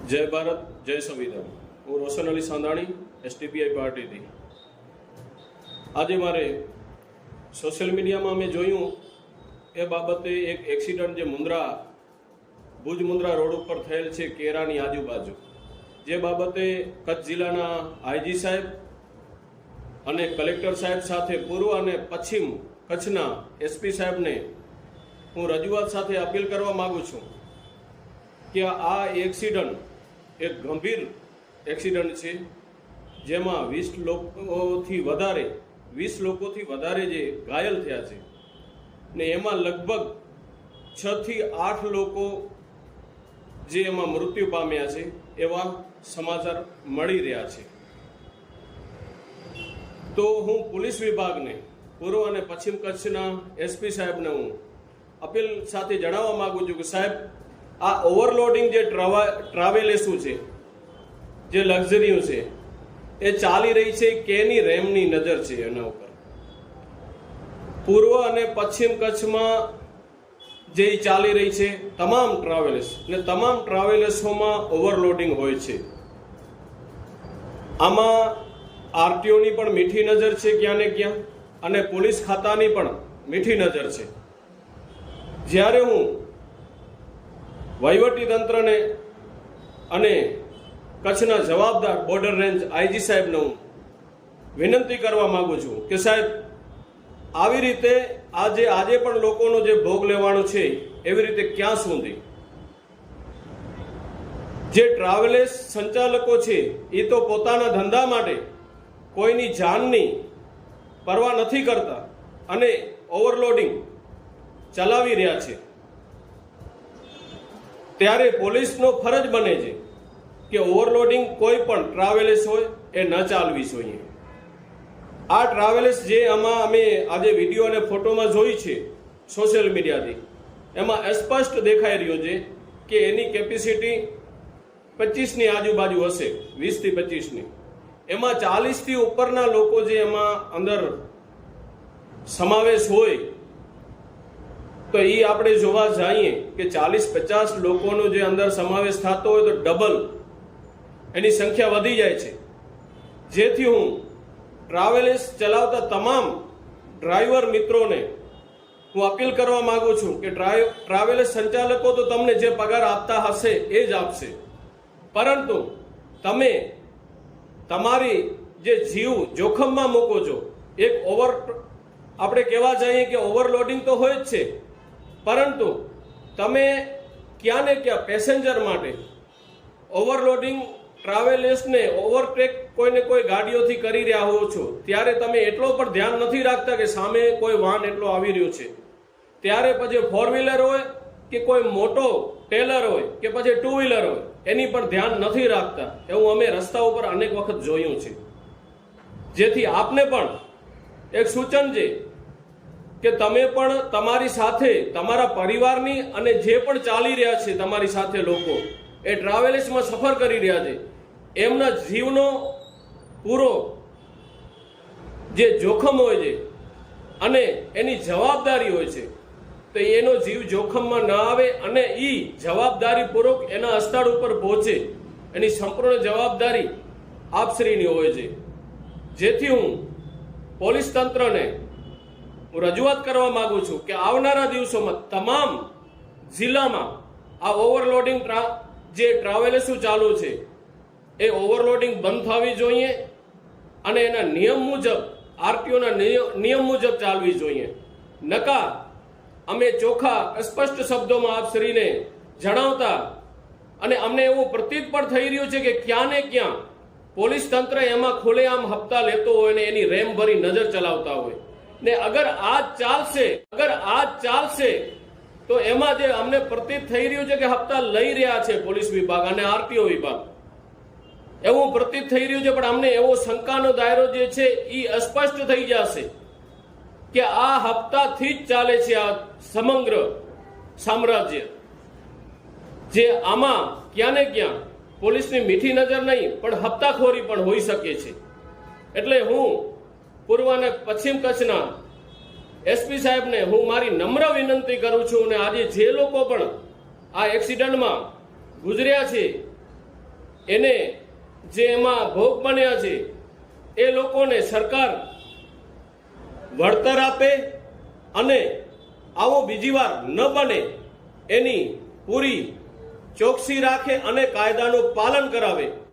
जय भारत जय संविधान। हूँ रोशन अली सांधाणी एसटीपीआई पार्टी थी। आज मारे सोशल मीडिया में मैं जोयू ए बाबते एक एक्सिडेंट जो मुंद्रा भुज मुंद्रा रोड पर थयेल छे केरानी आजुबाजु जे बाबते कच्छ जिल्लाना आईजी साहेब अने कलेक्टर साहेब साथे पूर्व अने पश्चिम कच्छना एसपी साहेब ने हूँ रजूआत साथे अपील करवा मांगू छूं कि आ एक्सिडेंट एक गंभीर एक्सिडेंट है जेमा 20 लोकोथी वधारे जे घायल थया छे ने एमा लगभग 6 થી 8 लोको जे एमा मृत्यु पाम्या छे एवा समाचार मळी रह्या छे। तो हूँ पुलिस विभाग ने पूर्व अने पश्चिम कच्छना एसपी साहेब ने हूँ अपील साथे जणाववा मांगू छुं कि साहेब आ ओवरलोडिंग जे ट्रावेलेसू छे जे लग्जरीओ छे ए चाली रही छे केनी रेमनी नजर छे एना उपर। पूर्व अने पश्चिम कच्छ में जे चाली रही छे तमाम ट्रावेल्स ने तमाम ट्रावेल्सों ओवरलोडिंग होय छे। आमा आरटीओ नी पण मीठी नजर छे क्यां ने क्यां अने पोलीस खातानी पण मीठी नजर छे। ज्यारे हूँ वहीवटी तंत्र ने अने कच्छना जवाबदार बॉर्डर रेंज आईजी साहेब ने हूँ विनंती करवा मांगू छूं कि साहेब आवी रीते आजे पण लोकोनो जे भोग लेवानो छे एवी रीते क्यां सुधी जे ट्रावेल्स संचालको छे ए तो पोताना धंधा माटे कोईनी जाननी परवा नथी करता अने ओवरलोडिंग चलावी रह्या छे। त्यारे पोलीसनो फरज बने छे कि ओवरलोडिंग कोई पण ट्रावेल्स होय ए न चालवी जोईए। आ ट्रावेल्स जे अमे आजे विडियो अने फोटो में जोई छे सोशल मीडिया थी एमां स्पष्ट देखाई रह्यो छे कि एनी केपेसिटी 25 नी आजुबाजु हशे, 20 થી 25 नी। एमां 40 થી उपरना लोको जे एमां अंदर समावेश होय तो ये आपणे जोवा जाईए कि 40-50 लोकोनो जे अंदर समावेश थतो होय तो डबल एनी संख्या वधी जाय छे। जेथी हूँ ट्रावेल्स चलावता तमाम ड्राइवर मित्रों ने हूँ अपील करवा मांगू छूं कि ट्रावेल्स संचालको तो तमने जे पगार आपता हशे ए ज आपशे, परंतु तमे तमारी जे जीव जोखम में मूको छो। एक आपणे कहेवा जाईए कि ओवरलोडिंग तो होय ज छे, परंतु तमे क्या ने क्या पेसेंजर माटे ओवरलोडिंग ट्रावेल्स ने ओवरटेक कोई ने कोई गाड़ीओथी करी रह्या हो छो त्यारे तमे एटलो पर ध्यान नहीं राखता कि सामे कोई वाहन एटलो आवी रह्यो छे। त्यारे पछी 4 व्हीलर होय कि कोई मोटो टेलर होय कि पछी 2 व्हीलर होय एनी पर ध्यान नहीं राखता एवुं अमे रस्ताओ पर अनेक वखत जोयुं छे। जेथी आपने पण एक सूचन छे कि तमे पण तमारी साथे तमारा परिवारनी अने जे पण चाली रह्या छे तमारी साथे लोको ए ट्रावेल्स में सफर करी रह्या छे एमना जीवनो पूरो जे जोखम होय छे अने एनी जवाबदारी होय छे तो एनो जीव जोखम में न आवे अने ई जवाबदारी पूर्वक एना स्थळ उपर पहोंचे एनी संपूर्ण जवाबदारी आपश्रीनी होय छे। जेथी हूँ पोलीस तंत्र ने रजूआत करवा मांगू छूं कि आवनारा दिवसों में तमाम जिला में आ ओवरलोडिंग जे ट्रावेल्सो चालू छे ए ओवरलोडिंग बंद थवी जोईए अने एना नियम मुजब आरटीओ ना नियम मुजब चालवी जोईए। नका अमे चोखा स्पष्ट शब्दों में आप श्री ने जणावता अने अमने एवुं प्रतीत पण थई रह्युं छे कि क्या ने क्या पोलीस तंत्र एमां खुलेआम हप्ता लेतो होय ने एनी रेम भरी नजर चलावता होय ने अगर आज चालशे तो एमां जे अमने प्रतीत थई रह्युं छे कि हप्ता लई रह्या छे पोलीस विभाग अने आरटीओ विभाग एवुं प्रतीत थई रह्युं छे पण अमने एवो शंकानो दायरो जे छे ई स्पष्ट थई जशे कि आ हप्ताथी ज चाले छे आ समग्र साम्राज्य जे आमां क्यां ने क्यां पोलीसनी मीठी नजर नहीं पण हप्ताखोरी पण होई शके छे। एटले हूँ पूर्व अने पश्चिम कच्छना एसपी साहेब ने हूँ मारी नम्र विनंती करूं छूं ने आज जे लोको पण आ एक्सिडेंट में गुजर्या छे એને જે એમાં ભોગ બન્યા છે એ લોકોને સરકાર વળતર આપે અને આવો બીજી વાર ન બને એની પૂરી ચોકસી રાખે અને કાયદાનું પાલન કરાવે.